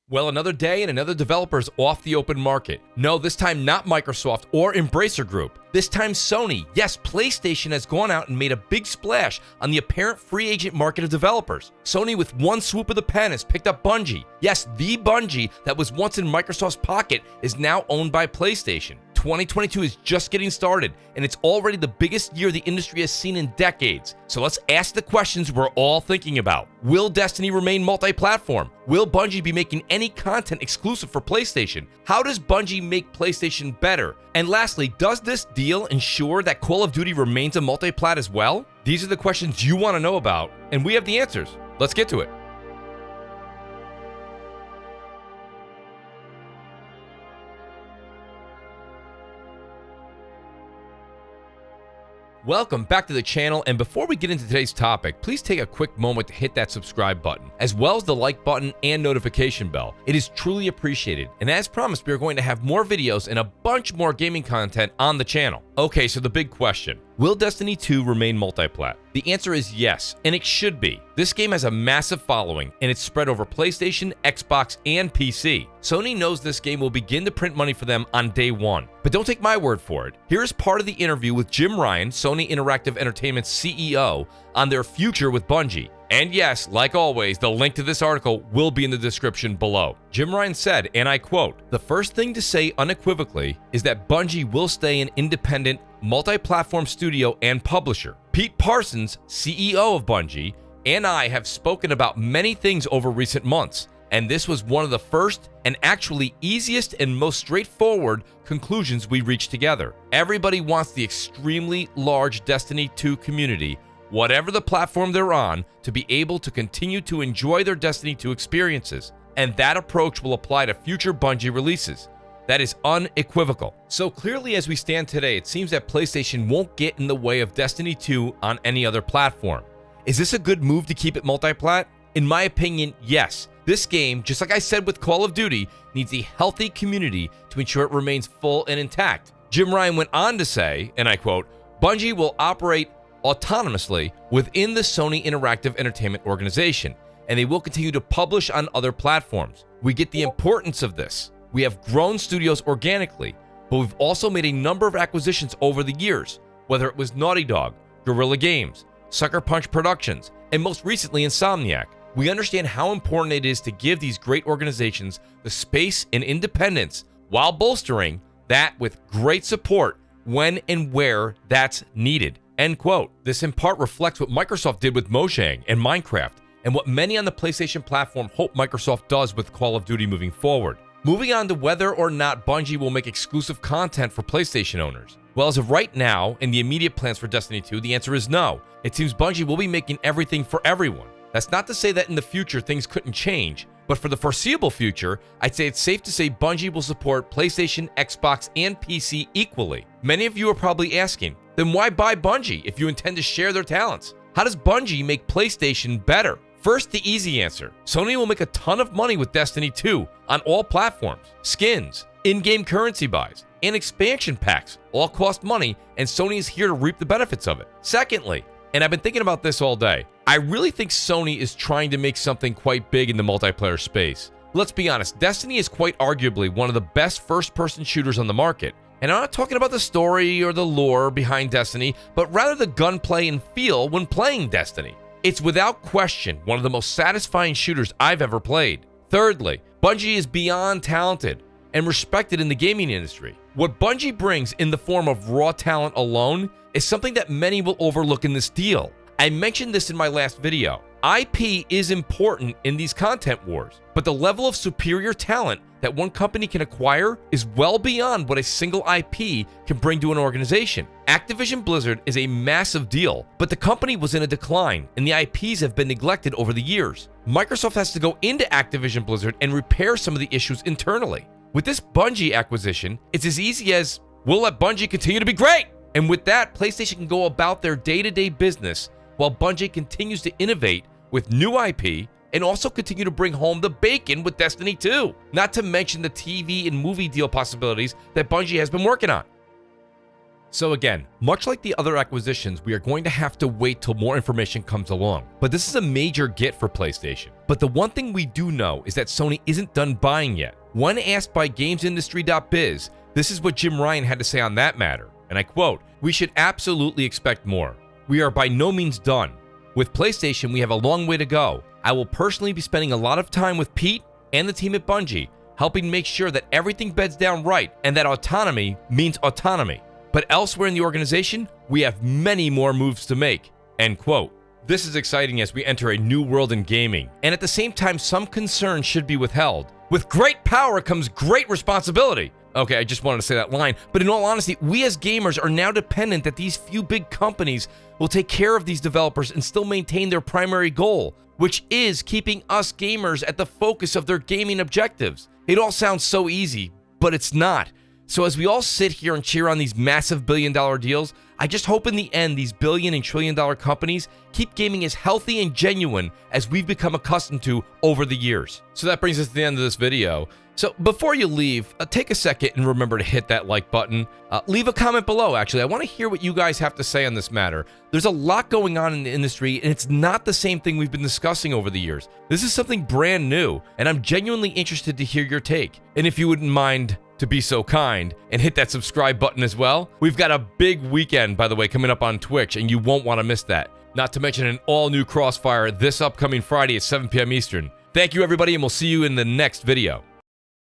Well, another day and another developer's off the open market. No, this time not Microsoft or Embracer Group. This time Sony. Yes, PlayStation has gone out and made a big splash on the apparent free agent market of developers. Sony, with one swoop of the pen, has picked up Bungie. Yes, the Bungie that was once in Microsoft's pocket is now owned by PlayStation. 2022 is just getting started, and it's already the biggest year the industry has seen in decades. So let's ask the questions we're all thinking about. Will Destiny remain multi-platform? Will Bungie be making any content exclusive for PlayStation? How does Bungie make PlayStation better? And lastly, does this deal ensure that Call of Duty remains a multi-plat as well? These are the questions you want to know about, and we have the answers. Let's get to it. Welcome back to the channel, and before we get into today's topic, please take a quick moment to hit that subscribe button, as well as the like button and notification bell. It is truly appreciated, and as promised, we are going to have more videos and a bunch more gaming content on the channel. Okay, so the big question. Will Destiny 2 remain multi-plat? The answer is yes, and it should be. This game has a massive following, and it's spread over PlayStation, Xbox, and PC. Sony knows this game will begin to print money for them on day one. But don't take my word for it. Here's part of the interview with Jim Ryan, Sony Interactive Entertainment's CEO, on their future with Bungie. And yes, like always, the link to this article will be in the description below. Jim Ryan said, and I quote, "The first thing to say unequivocally is that Bungie will stay an independent, multi-platform studio and publisher. Pete Parsons, CEO of Bungie, and I have spoken about many things over recent months, and this was one of the first and actually easiest and most straightforward conclusions we reached together. Everybody wants the extremely large Destiny 2 community, whatever the platform they're on, to be able to continue to enjoy their Destiny 2 experiences, and that approach will apply to future Bungie releases. That is unequivocal." So clearly, as we stand today, it seems that PlayStation won't get in the way of Destiny 2 on any other platform. Is this a good move to keep it multi-plat? In my opinion, yes. This game, just like I said with Call of Duty, needs a healthy community to ensure it remains full and intact. Jim Ryan went on to say, and I quote, "Bungie will operate autonomously within the Sony Interactive Entertainment organization, and they will continue to publish on other platforms. We get the importance of this. We have grown studios organically, but we've also made a number of acquisitions over the years, whether it was Naughty Dog, Guerrilla Games, Sucker Punch Productions, and most recently Insomniac. We understand how important it is to give these great organizations the space and independence while bolstering that with great support when and where that's needed." End quote. This in part reflects what Microsoft did with Mojang and Minecraft, and what many on the PlayStation platform hope Microsoft does with Call of Duty moving forward. Moving on to whether or not Bungie will make exclusive content for PlayStation owners. Well, as of right now, in the immediate plans for Destiny 2, the answer is no. It seems Bungie will be making everything for everyone. That's not to say that in the future things couldn't change, but for the foreseeable future, I'd say it's safe to say Bungie will support PlayStation, Xbox, and PC equally. Many of you are probably asking, then why buy Bungie if you intend to share their talents? How does Bungie make PlayStation better? First, the easy answer. Sony will make a ton of money with Destiny 2 on all platforms. Skins, in-game currency buys, and expansion packs all cost money, and Sony is here to reap the benefits of it. Secondly, and I've been thinking about this all day, I really think Sony is trying to make something quite big in the multiplayer space. Let's be honest, Destiny is quite arguably one of the best first-person shooters on the market. And I'm not talking about the story or the lore behind Destiny, but rather the gunplay and feel when playing Destiny. It's without question one of the most satisfying shooters I've ever played. Thirdly, Bungie is beyond talented and respected in the gaming industry. What Bungie brings in the form of raw talent alone is something that many will overlook in this deal. I mentioned this in my last video. IP is important in these content wars, but the level of superior talent that one company can acquire is well beyond what a single IP can bring to an organization. Activision Blizzard is a massive deal, but the company was in a decline, and the IPs have been neglected over the years. Microsoft has to go into Activision Blizzard and repair some of the issues internally. With this Bungie acquisition, it's as easy as, we'll let Bungie continue to be great! And with that, PlayStation can go about their day-to-day business while Bungie continues to innovate with new IP and also continue to bring home the bacon with Destiny 2. Not to mention the TV and movie deal possibilities that Bungie has been working on. So again, much like the other acquisitions, we are going to have to wait till more information comes along. But this is a major get for PlayStation. But the one thing we do know is that Sony isn't done buying yet. When asked by GamesIndustry.Biz, this is what Jim Ryan had to say on that matter. And I quote, "We should absolutely expect more. We are by no means done. With PlayStation, we have a long way to go. I will personally be spending a lot of time with Pete and the team at Bungie, helping make sure that everything beds down right and that autonomy means autonomy. But elsewhere in the organization, we have many more moves to make." End quote. This is exciting as we enter a new world in gaming, and at the same time, some concern should be withheld. With great power comes great responsibility. Okay, I just wanted to say that line, but in all honesty, we as gamers are now dependent that these few big companies will take care of these developers and still maintain their primary goal, which is keeping us gamers at the focus of their gaming objectives. It all sounds so easy, but it's not. So as we all sit here and cheer on these massive billion-dollar deals, I just hope in the end these billion and trillion-dollar companies keep gaming as healthy and genuine as we've become accustomed to over the years. So that brings us to the end of this video. So before you leave, take a second and remember to hit that like button. Leave a comment below, actually. I want to hear what you guys have to say on this matter. There's a lot going on in the industry, and it's not the same thing we've been discussing over the years. This is something brand new, and I'm genuinely interested to hear your take. And if you wouldn't mind to be so kind and hit that subscribe button as well. We've got a big weekend, by the way, coming up on Twitch, and you won't want to miss that. Not to mention an all-new Crossfire this upcoming Friday at 7 p.m. Eastern. Thank you, everybody, and we'll see you in the next video.